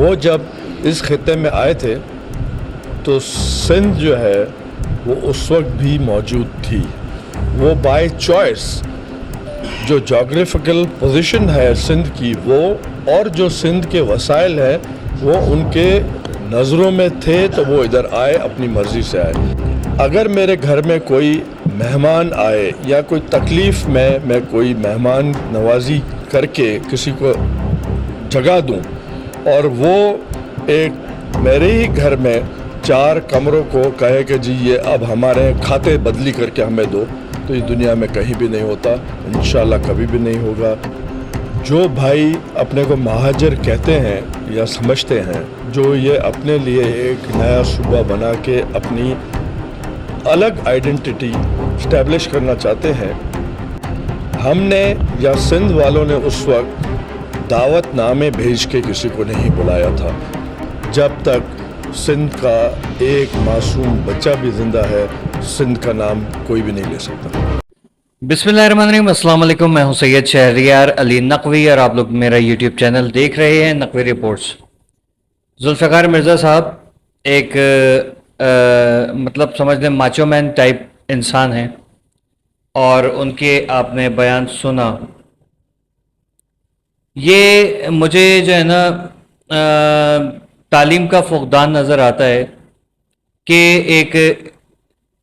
وہ جب اس خطے میں آئے تھے تو سندھ جو ہے وہ اس وقت بھی موجود تھی. وہ بائی چوائس جو جغرافیکل پوزیشن ہے سندھ کی وہ اور جو سندھ کے وسائل ہیں وہ ان کے نظروں میں تھے تو وہ ادھر آئے, اپنی مرضی سے آئے. اگر میرے گھر میں کوئی مہمان آئے یا کوئی تکلیف میں کوئی مہمان نوازی کر کے کسی کو جگہ دوں اور وہ ایک میرے ہی گھر میں 4 کمروں کو کہے کہ جی یہ اب ہمارے کھاتے بدلی کر کے ہمیں دو, تو یہ دنیا میں کہیں بھی نہیں ہوتا, انشاءاللہ کبھی بھی نہیں ہوگا. جو بھائی اپنے کو مہاجر کہتے ہیں یا سمجھتے ہیں, جو یہ اپنے لیے ایک نیا صوبہ بنا کے اپنی الگ آئیڈینٹی اسٹیبلش کرنا چاہتے ہیں, ہم نے یا سندھ والوں نے اس وقت دعوت نامے بھیج کے کسی کو نہیں بلایا تھا. جب تک سندھ کا ایک معصوم بچہ بھی زندہ ہے, سندھ کا نام کوئی بھی نہیں لے سکتا. بسم اللہ الرحمن الرحیم. السلام علیکم, میں ہوں سید شہریار علی نقوی اور آپ لوگ میرا یوٹیوب چینل دیکھ رہے ہیں نقوی رپورٹس. ذوالفقار مرزا صاحب ایک مطلب سمجھ لیں ماچو مین ٹائپ انسان ہیں اور ان کے آپ نے بیان سنا. یہ مجھے جو ہے نا تعلیم کا فقدان نظر آتا ہے کہ ایک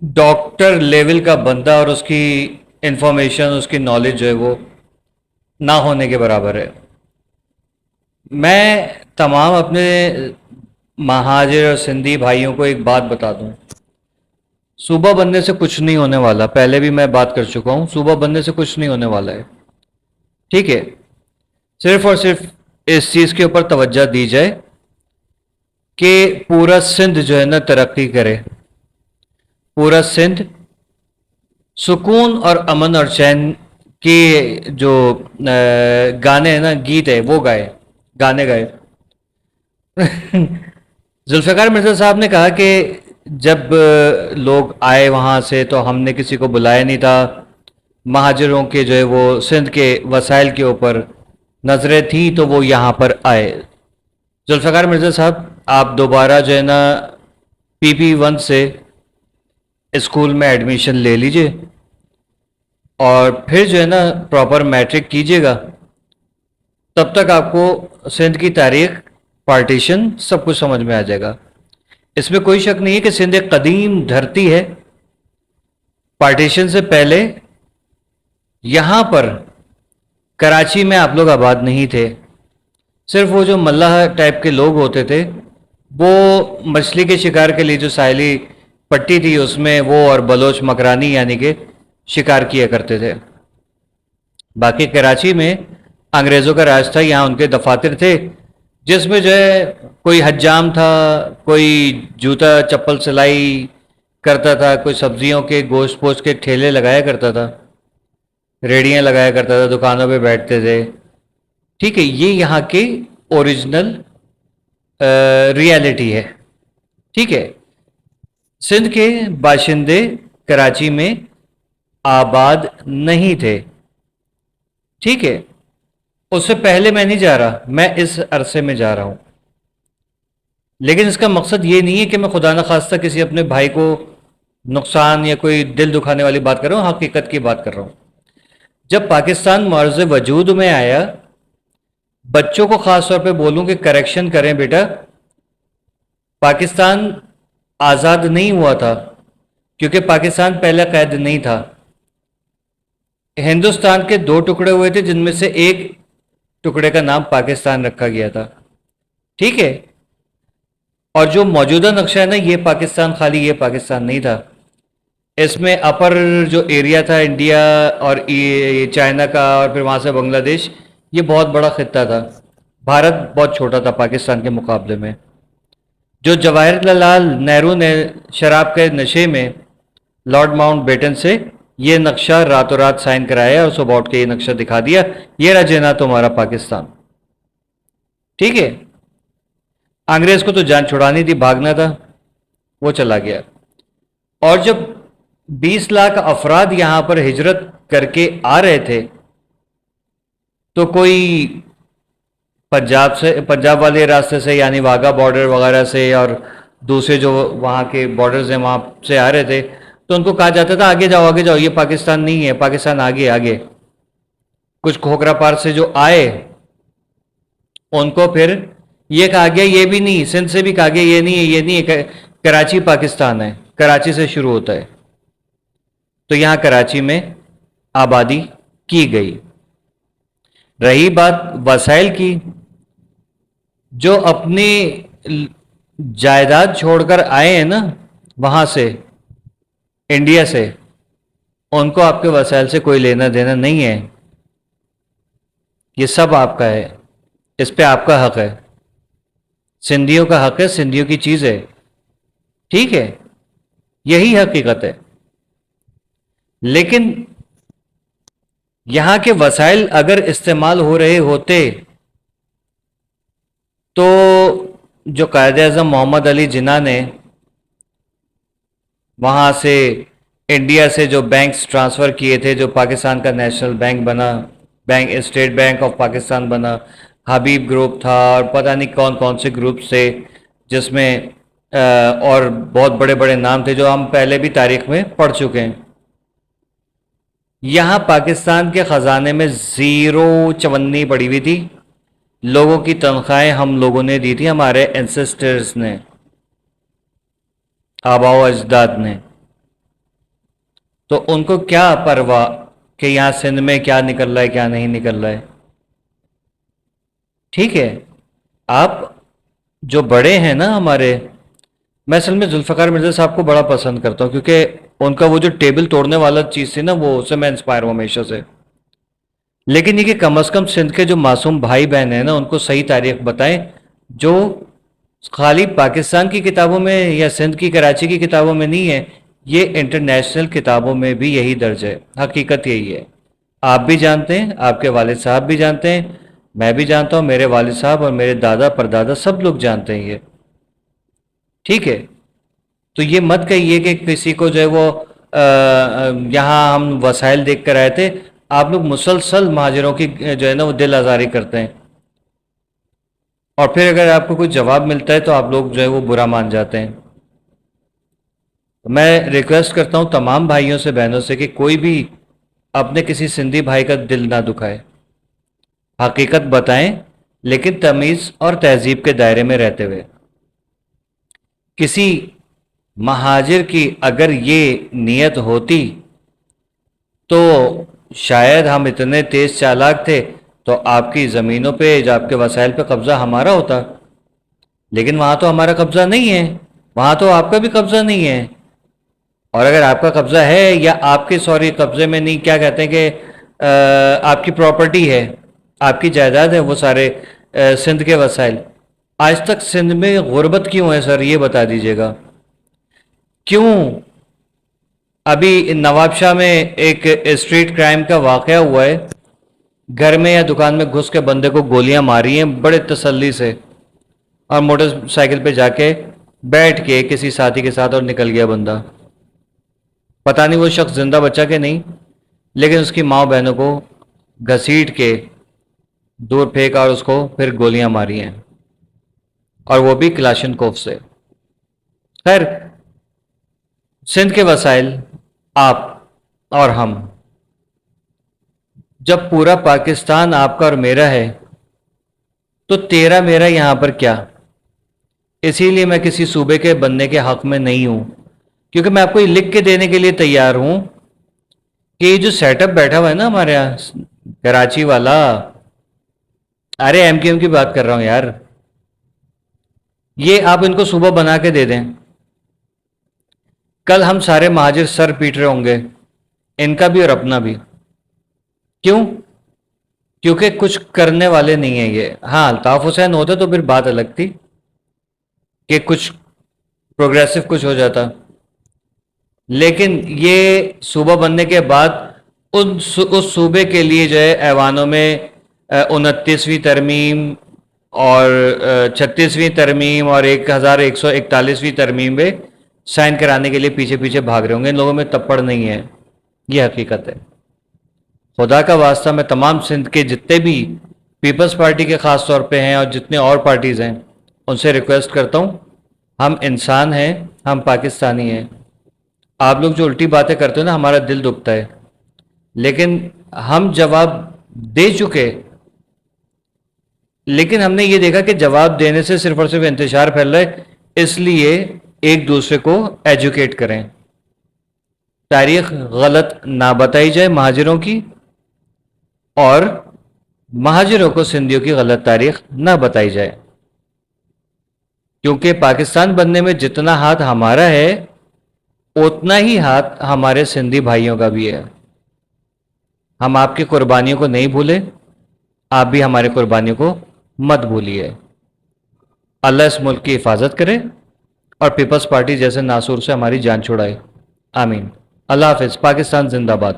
ڈاکٹر لیول کا بندہ اور اس کی انفارمیشن, اس کی نالج جو ہے وہ نہ ہونے کے برابر ہے. میں تمام اپنے مہاجر اور سندھی بھائیوں کو ایک بات بتا دوں, صوبہ بننے سے کچھ نہیں ہونے والا. پہلے بھی میں بات کر چکا ہوں, صوبہ بننے سے کچھ نہیں ہونے والا ہے. ٹھیک ہے, صرف اور صرف اس چیز کے اوپر توجہ دی جائے کہ پورا سندھ جو ہے نا ترقی کرے, پورا سندھ سکون اور امن اور چین کے جو گانے ہیں نا, گیت ہے وہ گانے گائے. ذوالفقار مرزا صاحب نے کہا کہ جب لوگ آئے وہاں سے تو ہم نے کسی کو بلایا نہیں تھا, مہاجروں کے جو ہے وہ سندھ کے وسائل کے اوپر نظریں تھیں تو وہ یہاں پر آئے. ذوالفقار مرزا صاحب آپ دوبارہ جو ہے نا PP1 سے اسکول میں ایڈمیشن لے لیجئے اور پھر جو ہے نا پراپر میٹرک کیجئے گا. تب تک آپ کو سندھ کی تاریخ, پارٹیشن سب کچھ سمجھ میں آ جائے گا. اس میں کوئی شک نہیں ہے کہ سندھ ایک قدیم دھرتی ہے. پارٹیشن سے پہلے یہاں پر کراچی میں آپ لوگ آباد نہیں تھے. صرف وہ جو ملاح ٹائپ کے لوگ ہوتے تھے وہ مچھلی کے شکار کے لیے جو ساحلی پٹی تھی اس میں وہ اور بلوچ مکرانی یعنی کہ شکار کیا کرتے تھے. باقی کراچی میں انگریزوں کا راج تھا, یہاں ان کے دفاتر تھے جس میں جو ہے کوئی حجام تھا, کوئی جوتا چپل سلائی کرتا تھا, کوئی سبزیوں کے گوشت پوشت کے ٹھیلے لگایا کرتا تھا, ریڑیاں لگایا کرتا تھا, دکانوں پہ بیٹھتے تھے. ٹھیک ہے, یہ یہاں کی اوریجنل ریالٹی ہے. ٹھیک ہے, سندھ کے باشندے کراچی میں آباد نہیں تھے. ٹھیک ہے, اس سے پہلے میں نہیں جا رہا, میں اس عرصے میں جا رہا ہوں. لیکن اس کا مقصد یہ نہیں ہے کہ میں خدا نخواستہ کسی اپنے بھائی کو نقصان یا کوئی دل دکھانے والی بات کر رہا ہوں, حقیقت کی بات کر رہا ہوں. جب پاکستان معرض وجود میں آیا, بچوں کو خاص طور پہ بولوں کہ کریکشن کریں بیٹا, پاکستان آزاد نہیں ہوا تھا کیونکہ پاکستان پہلا قید نہیں تھا. ہندوستان کے 2 ٹکڑے ہوئے تھے جن میں سے ایک ٹکڑے کا نام پاکستان رکھا گیا تھا. ٹھیک ہے, اور جو موجودہ نقشہ ہے نا یہ پاکستان, خالی یہ پاکستان نہیں تھا. اس میں اپر جو ایریا تھا انڈیا اور چائنا کا اور پھر وہاں سے بنگلہ دیش, یہ بہت بڑا خطہ تھا. بھارت بہت چھوٹا تھا پاکستان کے مقابلے میں. جو جواہر لال نہرو نے شراب کے نشے میں لارڈ ماؤنٹ بیٹن سے یہ نقشہ راتوں رات سائن کرایا اور صبح اٹھ کے یہ نقشہ دکھا دیا, یہ رہا جنا تمہارا پاکستان. ٹھیک ہے, انگریز کو تو جان چھڑانی تھی, بھاگنا تھا, وہ چلا گیا. اور جب 20 لاکھ افراد یہاں پر ہجرت کر کے آ رہے تھے تو کوئی پنجاب والے راستے سے یعنی واگا بارڈر وغیرہ سے اور دوسرے جو وہاں کے بارڈرز ہیں وہاں سے آ رہے تھے تو ان کو کہا جاتا تھا آگے جاؤ یہ پاکستان نہیں ہے، پاکستان آگے آگے۔ کچھ کھوکھرا پار سے جو آئے ان کو پھر یہ کہا گیا یہ بھی نہیں، سندھ سے بھی کہا گیا یہ نہیں ہے، کراچی پاکستان ہے، کراچی سے شروع ہوتا ہے۔ تو یہاں کراچی میں آبادی کی گئی۔ رہی بات وسائل کی، جو اپنی جائیداد چھوڑ کر آئے ہیں نا وہاں سے، انڈیا سے، ان کو آپ کے وسائل سے کوئی لینا دینا نہیں ہے، یہ سب آپ کا ہے، اس پہ آپ کا حق ہے، سندھیوں کا حق ہے، سندھیوں کی چیز ہے، ٹھیک ہے، یہی حقیقت ہے۔ لیکن یہاں کے وسائل اگر استعمال ہو رہے ہوتے تو جو قائد اعظم محمد علی جناح نے وہاں سے انڈیا سے جو بینکس ٹرانسفر کیے تھے، جو پاکستان کا نیشنل بینک بنا، اسٹیٹ بینک آف پاکستان بنا، حبیب گروپ تھا اور پتہ نہیں کون کون سے گروپس تھے جس میں اور بہت بڑے بڑے نام تھے جو ہم پہلے بھی تاریخ میں پڑھ چکے ہیں۔ یہاں پاکستان کے خزانے میں زیرو چونی پڑی ہوئی تھی، لوگوں کی تنخواہیں ہم لوگوں نے دی تھی، ہمارے اینسسٹرز نے، آباء و اجداد نے۔ تو ان کو کیا پرواہ کہ یہاں سندھ میں کیا نکل رہا ہے کیا نہیں نکل رہا ہے، ٹھیک ہے۔ آپ جو بڑے ہیں نا ہمارے، میں اصل میں ذوالفقار مرزا صاحب کو بڑا پسند کرتا ہوں کیونکہ ان کا وہ جو ٹیبل توڑنے والا چیز تھی نا، وہ اس سے میں انسپائر ہوں ہمیشہ سے۔ لیکن یہ کہ کم از کم سندھ کے جو معصوم بھائی بہن ہیں نا ان کو صحیح تاریخ بتائیں، جو خالی پاکستان کی کتابوں میں یا سندھ کی کراچی کی کتابوں میں نہیں ہے، یہ انٹرنیشنل کتابوں میں بھی یہی درج ہے، حقیقت یہی ہے۔ آپ بھی جانتے ہیں، آپ کے والد صاحب بھی جانتے ہیں، میں بھی جانتا ہوں، میرے والد صاحب اور میرے دادا پردادا سب لوگ جانتے ہیں یہ، ٹھیک ہے۔ تو یہ مت کہیے کہ کسی کو جو ہے وہ یہاں ہم وسائل دیکھ کر آئے تھے، آپ لوگ مسلسل مہاجروں کی جو ہے نا وہ دل آزاری کرتے ہیں، اور پھر اگر آپ کو کوئی جواب ملتا ہے تو آپ لوگ جو ہے وہ برا مان جاتے ہیں۔ میں ریکویسٹ کرتا ہوں تمام بھائیوں سے بہنوں سے کہ کوئی بھی اپنے کسی سندھی بھائی کا دل نہ دکھائے، حقیقت بتائیں لیکن تمیز اور تہذیب کے دائرے میں رہتے ہوئے۔ کسی مہاجر کی اگر یہ نیت ہوتی تو شاید ہم اتنے تیز چالاک تھے تو آپ کی زمینوں پہ جو آپ کے وسائل پہ قبضہ ہمارا ہوتا، لیکن وہاں تو ہمارا قبضہ نہیں ہے، وہاں تو آپ کا بھی قبضہ نہیں ہے، اور اگر آپ کا قبضہ ہے یا آپ کے قبضے میں نہیں، کیا کہتے ہیں کہ آپ کی پراپرٹی ہے، آپ کی جائیداد ہے وہ سارے سندھ کے وسائل، آج تک سندھ میں غربت کیوں ہے سر؟ یہ بتا دیجیے گا کیوں؟ ابھی نواب شاہ میں ایک اسٹریٹ کرائم کا واقعہ ہوا ہے، گھر میں یا دکان میں گھس کے بندے کو گولیاں ماری ہیں بڑے تسلی سے، اور موٹر سائیکل پہ جا کے بیٹھ کے کسی ساتھی کے ساتھ اور نکل گیا بندہ، پتہ نہیں وہ شخص زندہ بچا کہ نہیں، لیکن اس کی ماں بہنوں کو گھسیٹ کے دور پھینکا اور اس کو پھر گولیاں ماری ہیں، اور وہ بھی کلاشنکوف سے۔ خیر، سندھ کے وسائل آپ اور ہم، جب پورا پاکستان آپ کا اور میرا ہے تو تیرا میرا یہاں پر کیا؟ اسی لیے میں کسی صوبے کے بننے کے حق میں نہیں ہوں، کیونکہ میں آپ کو یہ لکھ کے دینے کے لیے تیار ہوں کہ یہ جو سیٹ اپ بیٹھا ہوا ہے نا ہمارے یہاں کراچی والا، ارے ایم کیو ایم کی بات کر رہا ہوں یار، یہ آپ ان کو صوبہ بنا کے دے دیں، کل ہم سارے مہاجر سر پیٹ رہے ہوں گے، ان کا بھی اور اپنا بھی۔ کیوں؟ کیونکہ کچھ کرنے والے نہیں ہیں یہ۔ ہاں، الطاف حسین ہوتا تو پھر بات الگ تھی کہ کچھ پروگریسو کچھ ہو جاتا، لیکن یہ صوبہ بننے کے بعد اس صوبے کے لیے جو ہے ایوانوں میں 29ویں ترمیم اور 36ویں ترمیم اور 1141ویں ترمیم میں سائن کرانے کے لیے پیچھے پیچھے بھاگ رہے ہوں گے، ان لوگوں میں تپڑ نہیں ہے، یہ حقیقت ہے۔ خدا کا واسطہ میں تمام سندھ کے جتنے بھی پیپلز پارٹی کے خاص طور پہ ہیں اور جتنے اور پارٹیز ہیں ان سے ریکویسٹ کرتا ہوں، ہم انسان ہیں، ہم پاکستانی ہیں. آپ لوگ جو الٹی باتیں کرتے ہو نا، ہمارا دل دکھتا ہے، لیکن ہم جواب دے چکے، لیکن ہم نے یہ دیکھا کہ جواب دینے سے صرف اور صرف انتشار پھیل رہا ہے. اس لیے ایک دوسرے کو ایجوکیٹ کریں، تاریخ غلط نہ بتائی جائے مہاجروں کی، اور مہاجروں کو سندھیوں کی غلط تاریخ نہ بتائی جائے، کیونکہ پاکستان بننے میں جتنا ہاتھ ہمارا ہے اتنا ہی ہاتھ ہمارے سندھی بھائیوں کا بھی ہے. ہم آپ کی قربانیوں کو نہیں بھولے، آپ بھی ہماری قربانیوں کو مت بھولیے. اللہ اس ملک کی حفاظت کرے اور پیپلز پارٹی جیسے ناسور سے ہماری جان چھڑائے. آمین. اللہ حافظ. پاکستان زندہ باد.